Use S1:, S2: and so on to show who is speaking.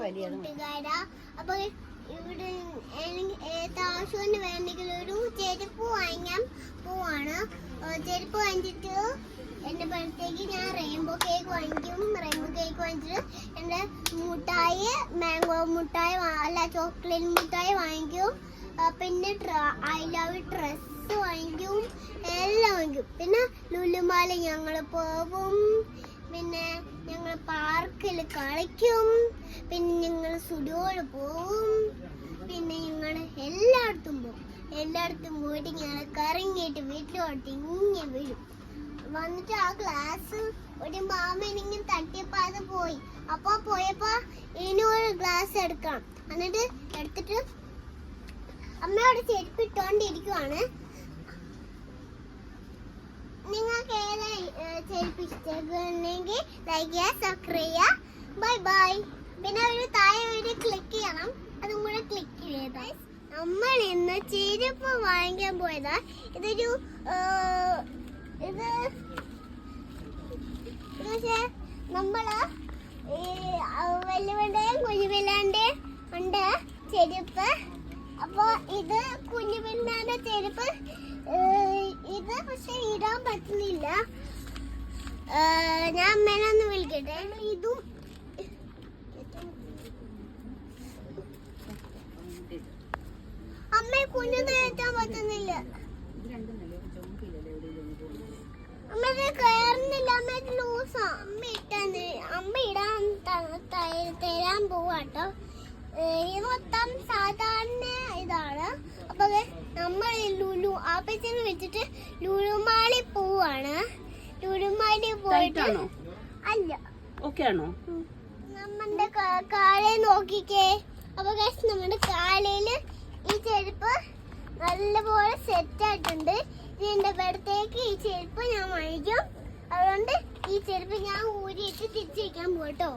S1: കൂട്ടുകാരാ. അപ്പൊ ഇവിടെ താശുവിന് വേണമെങ്കിൽ ഒരു ചെരുപ്പ് വാങ്ങിക്കാൻ പോവാണ്. ചെരുപ്പ് വാങ്ങിച്ചിട്ട് എന്റെ ബർത്ത്ഡേക്ക് ഞാൻ റെയിൻബോ കേക്ക് വാങ്ങിക്കും. റെയിൻബോ കേക്ക് വാങ്ങിച്ചിട്ട് എന്റെ മുട്ടായി, മാംഗോ മുട്ടായി അല്ല ചോക്ലേറ്റ് മുട്ടായി വാങ്ങിക്കും. പിന്നെ ഐ ലവ് ഡ്രസ് വാങ്ങിക്കും, എല്ലാം വാങ്ങിക്കും. പിന്നെ ലുലുമാല ഞങ്ങൾ പോകും. പിന്നെ ഞങ്ങൾ പാർക്കിൽ കളിക്കും. പിന്നെ ഞങ്ങൾ സ്റ്റുഡിയോയിൽ പോവും. പിന്നെ ഞങ്ങൾ എല്ലായിടത്തും പോകും. എല്ലായിടത്തും പോയിട്ട് ഞങ്ങൾ കറങ്ങിയിട്ട് വീട്ടിലോട്ട് ഇങ്ങനെ വരും. വന്നിട്ട് ആ ഗ്ലാസ് ഒരു മാമനിങ്ങനെ തട്ടിയപ്പോ അത് പോയി. അപ്പൊ പോയപ്പോ ഇനിയൊരു ഗ്ലാസ് എടുക്കണം. എന്നിട്ട് എടുത്തിട്ട് അമ്മയോട് ചെരുപ്പിട്ടോണ്ടിരിക്കുവാണ്. നിങ്ങൾക്ക് ചെരുപ്പ് ഇഷ്ടമെങ്കിൽ ലൈക്ക് ചെയ്യുക, സബ്സ്ക്രൈബ് ചെയ്യുക. Bye bye. പിന്നെ ഒരു താഴെ ഒരു ക്ലിക്ക് ചെയ്യണം, അതും കൂടെ ക്ലിക്ക് ചെയ്ത. നമ്മൾ ഇന്ന് ചെരുപ്പ് വാങ്ങിക്കാൻ പോയതാ. ഇതൊരു ഇത് പക്ഷേ നമ്മള് വല്ലുവിന്റെയും കുഞ്ഞുപിള്ളാന്റെയും ഉണ്ട് ചെരുപ്പ്. അപ്പൊ ഇത് കുഞ്ഞുപിള്ളാന്റെ ചെരുപ്പ്. ഇത് പക്ഷെ ഇടാൻ പറ്റുന്നില്ല. ഞാൻ അമ്മേനെ ഒന്ന് വിളിക്കട്ടെ. ഇതും അമ്മ കുഞ്ഞൊന്നും കയറ്റാൻ പറ്റുന്നില്ല. അമ്മ കയറുന്നില്ല. അമ്മ ലൂസാ. അമ്മ ഇടാൻ തരാൻ പോവാട്ടോ. ഇത് മൊത്തം സാധാരണ ഇതാണ്. അപ്പൊ നമ്മൾ ലുലു ആപ്പച്ചനെ വെച്ചിട്ട് ലുലുമാളി പോവാണ്. ലുലുമാളി പോയിട്ട് അല്ല നമ്മന്റെ കാലേ നോക്കിക്കേ. അപ്പൊ നമ്മുടെ കാലയില് ഈ ചെരുപ്പ് നല്ലപോലെ സെറ്റ് ആയിട്ടുണ്ട്. ഇതിന്റെ ബർത്ത്ഡേക്ക് ഈ ചെരുപ്പ് ഞാൻ വാങ്ങിക്കും. അതുകൊണ്ട് ഈ ചെരുപ്പ് ഞാൻ ഊരിയിട്ട് തിരിച്ചു വയ്ക്കാൻ പോട്ടോ.